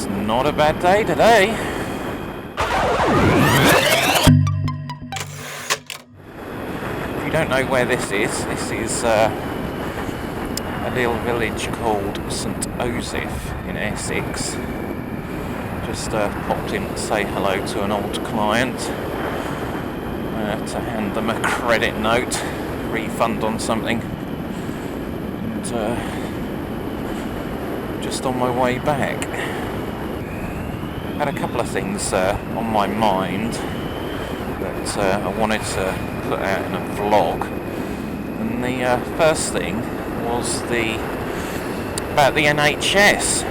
It's not a bad day today. If you don't know where this is a little village called St Osyth in Essex. Just popped in to say hello to an old client, to hand them a credit note, refund on something, and just on my way back. Had a couple of things on my mind that I wanted to put out in a vlog, and the first thing was about the NHS,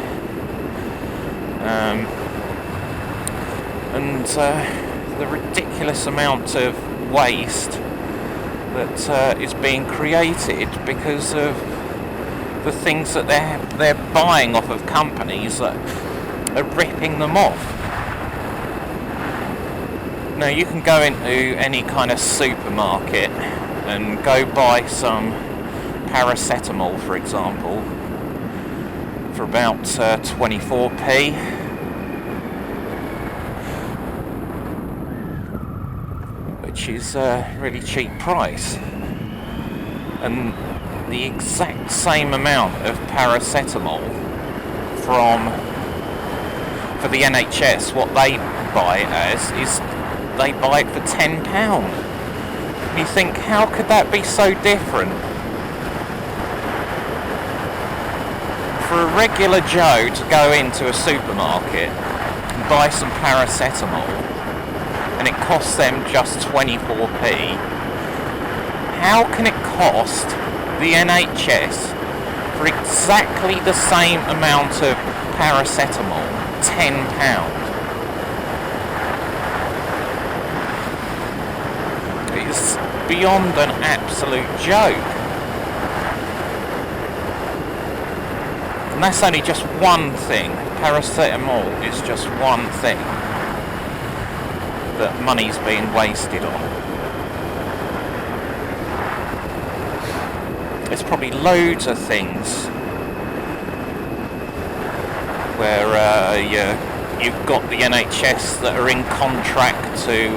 and the ridiculous amount of waste that is being created because of the things that they're buying off of companies that are ripping them off. Now you can go into any kind of supermarket and go buy some paracetamol, for example, for about 24p. Which is a really cheap price. And the exact same amount of paracetamol for the NHS, what they buy it as, is they buy it for £10. And you think, how could that be so different? For a regular Joe to go into a supermarket and buy some paracetamol, and it costs them just 24p, how can it cost the NHS for exactly the same amount of paracetamol £10? It's beyond an absolute joke. And that's only just one thing. Paracetamol is just one thing that money's being wasted on. There's probably loads of things where you've got the NHS that are in contract to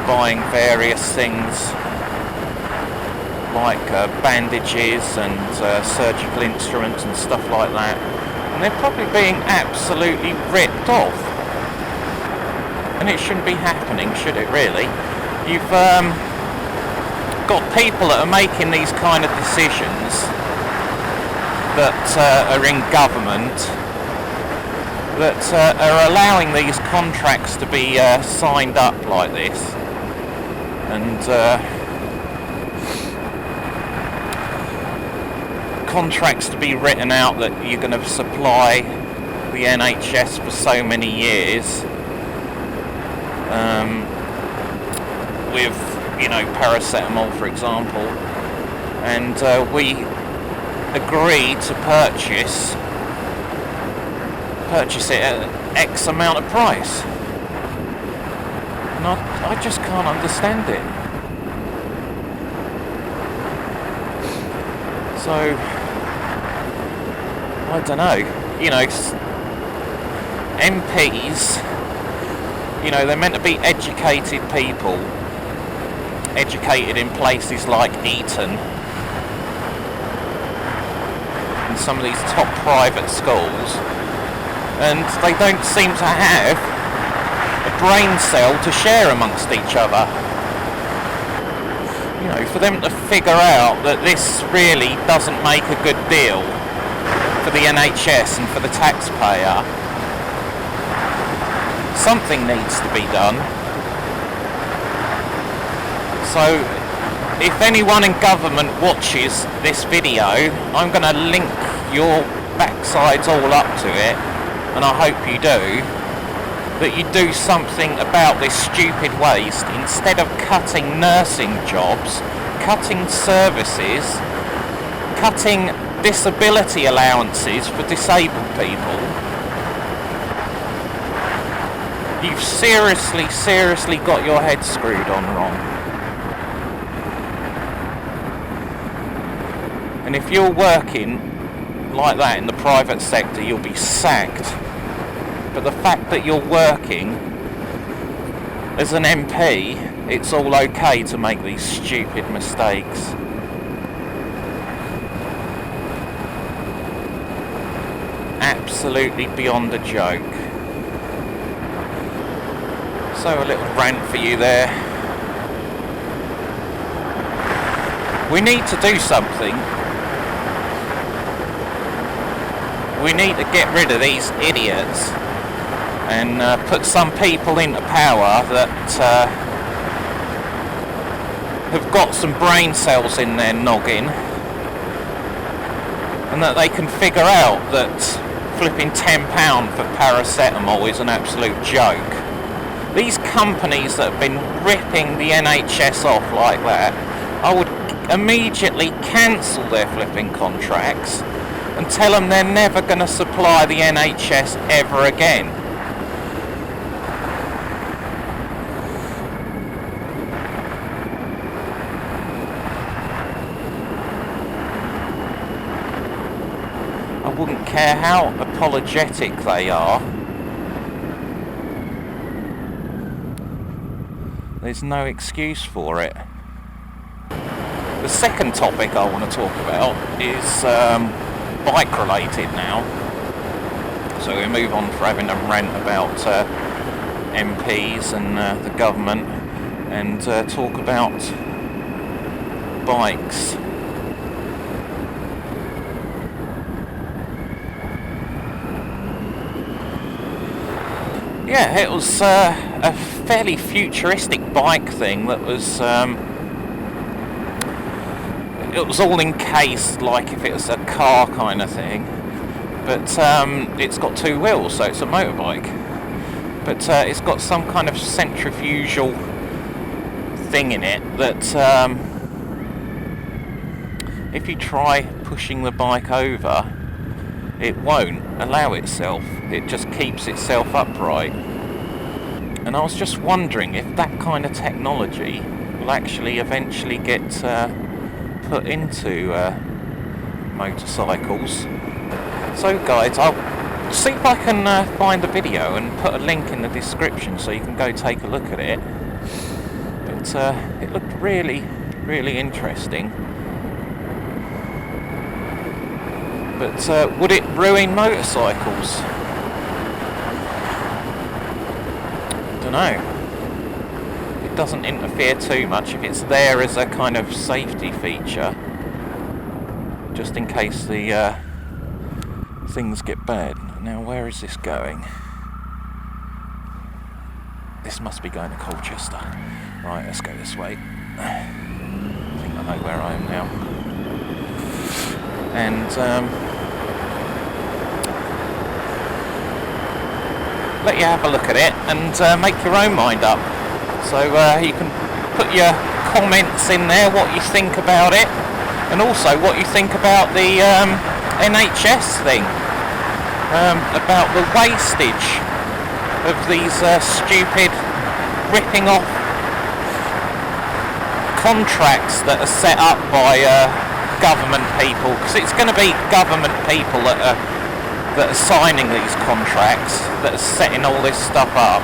buying various things like bandages and surgical instruments and stuff like that, and they're probably being absolutely ripped off. And it shouldn't be happening, should it really? You've got people that are making these kind of decisions that are in government, that are allowing these contracts to be signed up like this, and contracts to be written out that you're going to supply the NHS for so many years, with, paracetamol, for example, and we agree to purchase it at X amount of price. And I just can't understand it. So, I don't know, MPs, they're meant to be educated people, educated in places like Eton and some of these top private schools, and they don't seem to have a brain cell to share amongst each other. For them to figure out that this really doesn't make a good deal for the NHS and for the taxpayer. Something needs to be done. So, if anyone in government watches this video, I'm going to link your backsides all up to it, and I hope you do, that you do something about this stupid waste. Instead of cutting nursing jobs, cutting services, cutting disability allowances for disabled people, you've seriously got your head screwed on wrong. And if you're working like that in the private sector, you'll be sacked. But the fact that you're working as an MP, it's all okay to make these stupid mistakes. Absolutely beyond a joke. So a little rant for you there. We need to do something. We need to get rid of these idiots and put some people into power that have got some brain cells in their noggin, and that they can figure out that flipping £10 for paracetamol is an absolute joke. These companies that have been ripping the NHS off like that, I would immediately cancel their flipping contracts and tell them they're never going to supply the NHS ever again. I wouldn't care how apologetic they are. There's no excuse for it. The second topic I want to talk about is bike related now. So we move on from having a rant about MPs and the government, and talk about bikes. Yeah, it was a fairly futuristic bike thing that was it was all encased like if it was a car kind of thing, but it's got two wheels, so it's a motorbike, but it's got some kind of centrifugal thing in it that if you try pushing the bike over, it won't allow itself. It just keeps itself upright. And I was just wondering if that kind of technology will actually eventually get put into motorcycles. So guys, I'll see if I can find the video and put a link in the description so you can go take a look at it. But it looked really, really interesting. But would it ruin motorcycles? Dunno. It doesn't interfere too much if it's there as a kind of safety feature, just in case the things get bad. Now, where is this going? This must be going to Colchester. Right, let's go this way. I think I know where I am now. And let you have a look at it and make your own mind up. So you can put your comments in there, what you think about it, and also what you think about the NHS thing, about the wastage of these stupid ripping off contracts that are set up by government people, because it's going to be government people that are signing these contracts, that are setting all this stuff up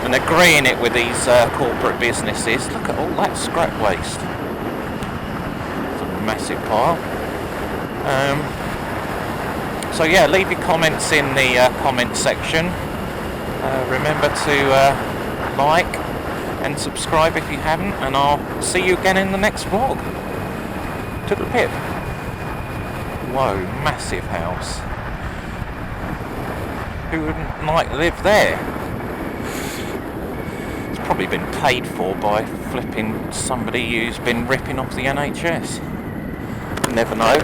and agreeing it with these corporate businesses. Look at all that scrap waste. It's a massive pile. So yeah, leave your comments in the comment section. Remember to like and subscribe if you haven't, and I'll see you again in the next vlog. Toodle pip. Whoa, massive house. Who wouldn't like to live there? It's probably been paid for by flipping somebody who's been ripping off the NHS. Never know.